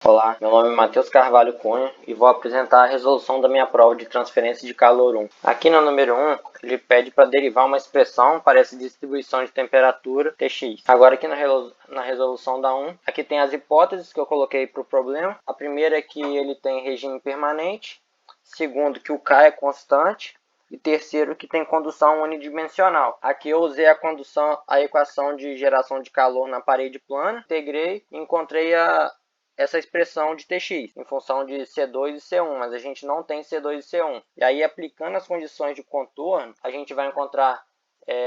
Olá, meu nome é Matheus Carvalho Cunha e vou apresentar a resolução da minha prova de transferência de calor 1. Aqui no número 1, ele pede para derivar uma expressão para essa distribuição de temperatura Tx. Agora aqui na resolução da 1, aqui tem as hipóteses que eu coloquei para o problema. A primeira é que ele tem regime permanente, segundo que o K é constante, e terceiro que tem condução unidimensional. Aqui eu usei a equação de geração de calor na parede plana, integrei e encontrei essa expressão de Tx em função de C2 e C1, mas a gente não tem C2 e C1. E aí, aplicando as condições de contorno, a gente vai encontrar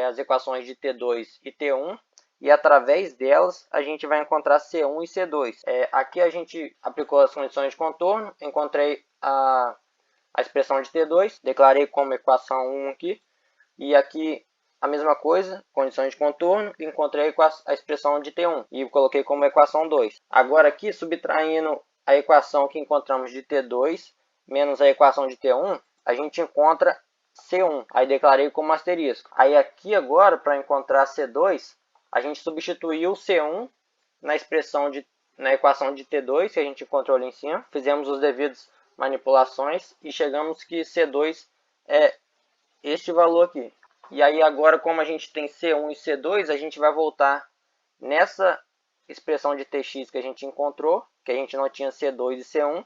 as equações de T2 e T1, e através delas a gente vai encontrar C1 e C2. Aqui a gente aplicou as condições de contorno, encontrei a expressão de T2, declarei como equação 1 aqui, e aqui a mesma coisa, condições de contorno, encontrei a expressão de T1 e coloquei como equação 2. Agora aqui, subtraindo a equação que encontramos de T2 menos a equação de T1, a gente encontra C1. Aí declarei como asterisco. Aí aqui agora, para encontrar C2, a gente substituiu C1 na equação de T2, que a gente encontrou ali em cima. Fizemos os devidos manipulações e chegamos que C2 é este valor aqui. E aí agora, como a gente tem C1 e C2, a gente vai voltar nessa expressão de Tx que a gente encontrou, que a gente não tinha C2 e C1,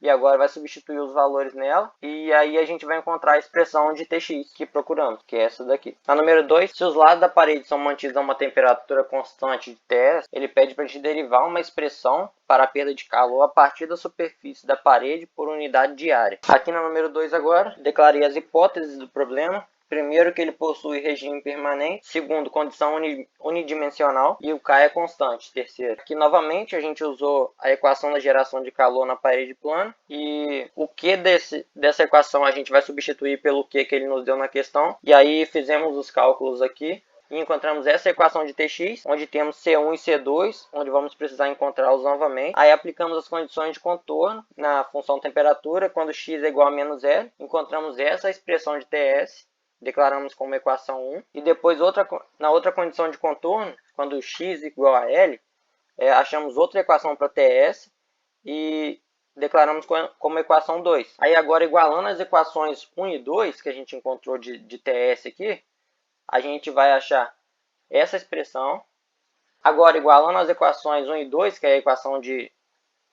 e agora vai substituir os valores nela, e aí a gente vai encontrar a expressão de Tx que procuramos, que é essa daqui. Na número 2, se os lados da parede são mantidos a uma temperatura constante de Ts, ele pede para a gente derivar uma expressão para a perda de calor a partir da superfície da parede por unidade de área. Aqui na número 2 agora, declarei as hipóteses do problema. Primeiro, que ele possui regime permanente. Segundo, condição unidimensional. E o K é constante. Terceiro, aqui novamente a gente usou a equação da geração de calor na parede plana. E o Q dessa equação a gente vai substituir pelo Q que ele nos deu na questão. E aí fizemos os cálculos aqui. E encontramos essa equação de Tx, onde temos C1 e C2, onde vamos precisar encontrá-los novamente. Aí aplicamos as condições de contorno na função temperatura, quando x é igual a menos L. Encontramos essa expressão de Ts. Declaramos como equação 1, e depois na outra condição de contorno, quando x igual a L, achamos outra equação para Ts e declaramos como equação 2. Aí agora, igualando as equações 1 e 2, que a gente encontrou de Ts aqui, a gente vai achar essa expressão. Agora, igualando as equações 1 e 2, que é a equação de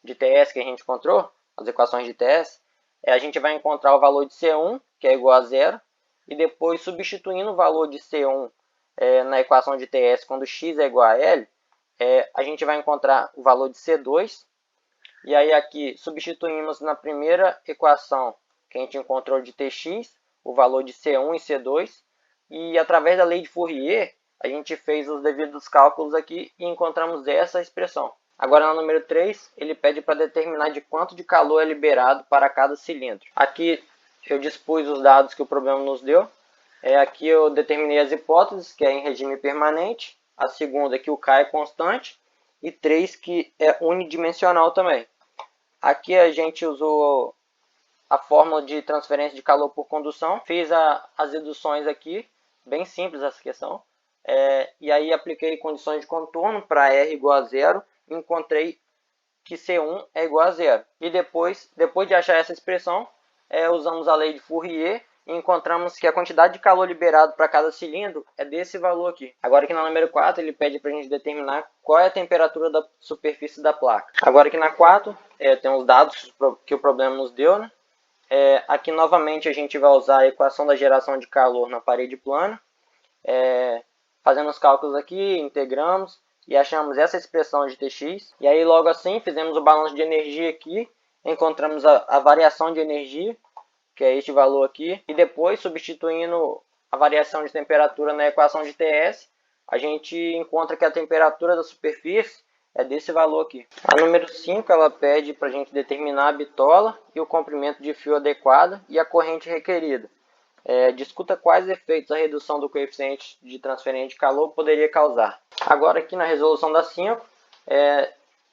Ts que a gente encontrou, as equações de Ts, a gente vai encontrar o valor de C1, que é igual a 0, e depois substituindo o valor de C1 na equação de Ts quando x é igual a L, a gente vai encontrar o valor de C2. E aí aqui substituímos na primeira equação que a gente encontrou de Tx, o valor de C1 e C2. E através da lei de Fourier, a gente fez os devidos cálculos aqui e encontramos essa expressão. Agora no número 3, ele pede para determinar de quanto de calor é liberado para cada cilindro. Aqui eu dispus os dados que o problema nos deu. Aqui eu determinei as hipóteses, que é em regime permanente. A segunda, que o K é constante. E 3, que é unidimensional também. Aqui a gente usou a fórmula de transferência de calor por condução. Fiz as deduções aqui, bem simples essa questão. E aí apliquei condições de contorno para R igual a 0. E encontrei que C1 é igual a 0. E depois de achar essa expressão, usamos a lei de Fourier e encontramos que a quantidade de calor liberado para cada cilindro é desse valor aqui. Agora aqui na número 4 ele pede para a gente determinar qual é a temperatura da superfície da placa. Agora aqui na 4 tem os dados que o problema nos deu, né? Aqui novamente a gente vai usar a equação da geração de calor na parede plana. Fazendo os cálculos aqui, integramos e achamos essa expressão de Tx. E aí logo assim fizemos o balanço de energia aqui. Encontramos a variação de energia, que é este valor aqui, e depois, substituindo a variação de temperatura na equação de Ts, a gente encontra que a temperatura da superfície é desse valor aqui. A número 5, ela pede para a gente determinar a bitola e o comprimento de fio adequado e a corrente requerida. Discuta quais efeitos a redução do coeficiente de transferência de calor poderia causar. Agora aqui na resolução da 5,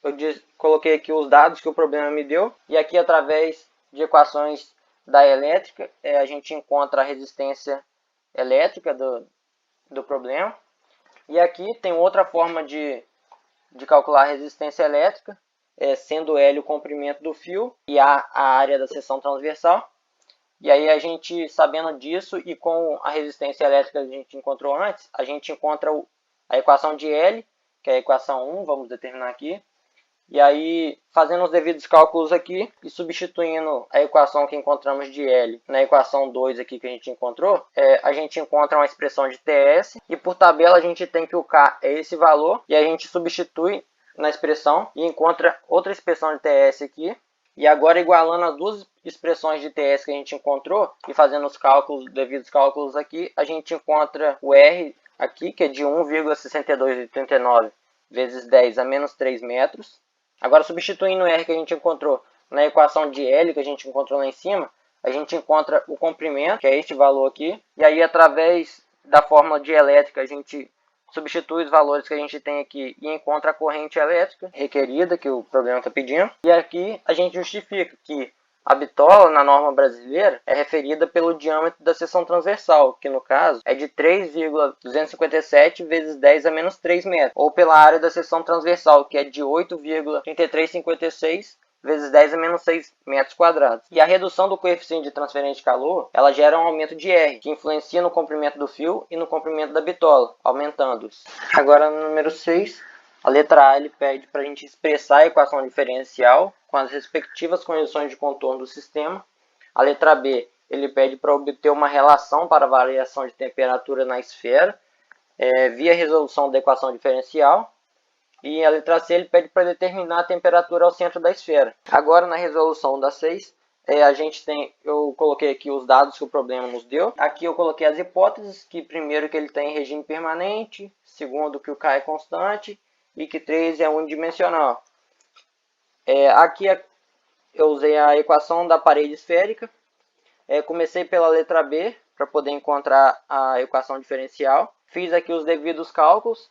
eu coloquei aqui os dados que o problema me deu, e aqui através de equações da elétrica, a gente encontra a resistência elétrica do problema. E aqui tem outra forma de calcular a resistência elétrica, sendo L o comprimento do fio e A a área da seção transversal. E aí a gente, sabendo disso e com a resistência elétrica que a gente encontrou antes, a gente encontra a equação de L, que é a equação 1, vamos determinar aqui. E aí, fazendo os devidos cálculos aqui e substituindo a equação que encontramos de L na equação 2 aqui que a gente encontrou, a gente encontra uma expressão de TS e por tabela a gente tem que o K é esse valor e a gente substitui na expressão e encontra outra expressão de TS aqui. E agora, igualando as duas expressões de TS que a gente encontrou e fazendo os cálculos, devidos cálculos aqui, a gente encontra o R aqui, que é de 1,6289 vezes 10 a menos 3 metros. Agora, substituindo o R que a gente encontrou na equação de L que a gente encontrou lá em cima, a gente encontra o comprimento, que é este valor aqui. E aí, através da fórmula de elétrica, a gente substitui os valores que a gente tem aqui e encontra a corrente elétrica requerida que o programa está pedindo. E aqui a gente justifica que a bitola, na norma brasileira, é referida pelo diâmetro da seção transversal, que no caso é de 3,257 vezes 10 a menos 3 metros, ou pela área da seção transversal, que é de 8,3356 vezes 10 a menos 6 metros quadrados. E a redução do coeficiente de transferência de calor, ela gera um aumento de R, que influencia no comprimento do fio e no comprimento da bitola, aumentando-os. Agora no número 6, a letra A ele pede para a gente expressar a equação diferencial com as respectivas condições de contorno do sistema. A letra B ele pede para obter uma relação para a variação de temperatura na esfera, via resolução da equação diferencial. E a letra C ele pede para determinar a temperatura ao centro da esfera. Agora na resolução da 6, eu coloquei aqui os dados que o problema nos deu. Aqui eu coloquei as hipóteses, que primeiro que ele está em regime permanente, segundo que o K é constante e que 3 é unidimensional. Aqui eu usei a equação da parede esférica. Comecei pela letra B para poder encontrar a equação diferencial. Fiz aqui os devidos cálculos.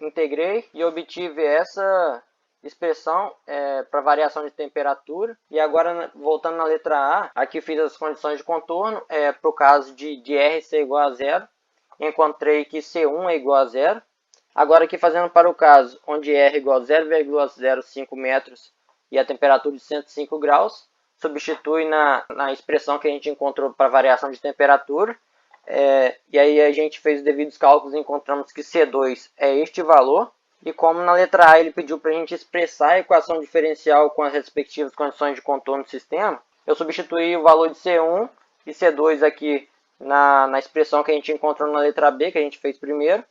Integrei e obtive essa expressão para variação de temperatura. E agora, voltando na letra A, aqui fiz as condições de contorno para o caso de R ser igual a zero. Encontrei que C1 é igual a zero. Agora aqui fazendo para o caso onde R é igual a 0,05 metros e a temperatura de 105 graus, substitui na expressão que a gente encontrou para variação de temperatura. E aí a gente fez os devidos cálculos e encontramos que C2 é este valor. E como na letra A ele pediu para a gente expressar a equação diferencial com as respectivas condições de contorno do sistema, eu substituí o valor de C1 e C2 aqui na expressão que a gente encontrou na letra B, que a gente fez primeiro.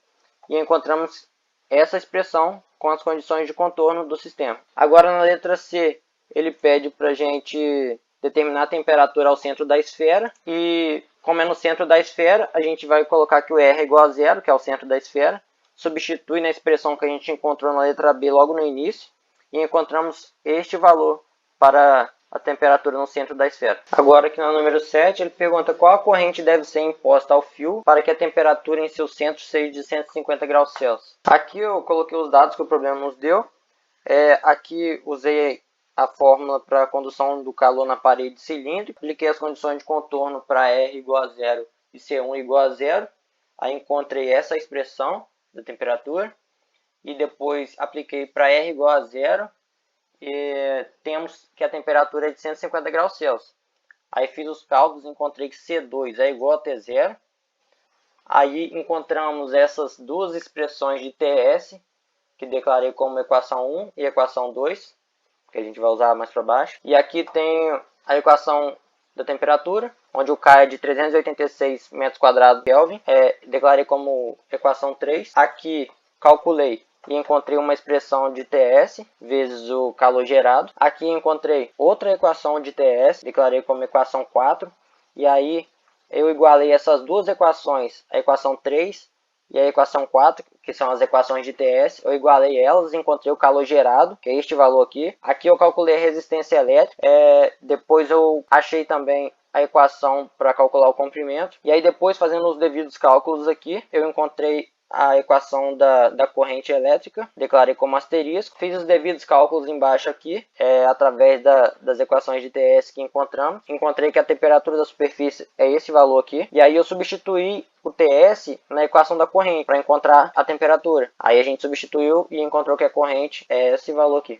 E encontramos essa expressão com as condições de contorno do sistema. Agora na letra C ele pede para a gente determinar a temperatura ao centro da esfera. E como é no centro da esfera, a gente vai colocar que o R é igual a zero, que é o centro da esfera. Substitui na expressão que a gente encontrou na letra B logo no início. E encontramos este valor para a temperatura no centro da esfera. Agora aqui no número 7, ele pergunta qual a corrente deve ser imposta ao fio para que a temperatura em seu centro seja de 150 graus Celsius. Aqui eu coloquei os dados que o problema nos deu. Aqui usei a fórmula para a condução do calor na parede cilíndrica. Apliquei as condições de contorno para R igual a zero e C1 igual a zero. Aí encontrei essa expressão da temperatura. E depois apliquei para R igual a zero. E temos que a temperatura é de 150 graus Celsius. Aí fiz os cálculos e encontrei que C2 é igual a T0. Aí encontramos essas duas expressões de TS, que declarei como equação 1 e equação 2, que a gente vai usar mais para baixo. E aqui tem a equação da temperatura, onde o K é de 386 metros quadrados Kelvin. Declarei como equação 3. Aqui calculei e encontrei uma expressão de TS vezes o calor gerado. Aqui encontrei outra equação de TS, declarei como equação 4. E aí eu igualei essas duas equações, a equação 3 e a equação 4, que são as equações de TS. Eu igualei elas e encontrei o calor gerado, que é este valor aqui. Aqui eu calculei a resistência elétrica. Depois eu achei também a equação para calcular o comprimento. E aí depois, fazendo os devidos cálculos aqui, eu encontrei a equação da corrente elétrica, declarei como asterisco, fiz os devidos cálculos embaixo aqui, através das equações de TS que encontramos, encontrei que a temperatura da superfície é esse valor aqui, e aí eu substituí o TS na equação da corrente para encontrar a temperatura. Aí a gente substituiu e encontrou que a corrente é esse valor aqui.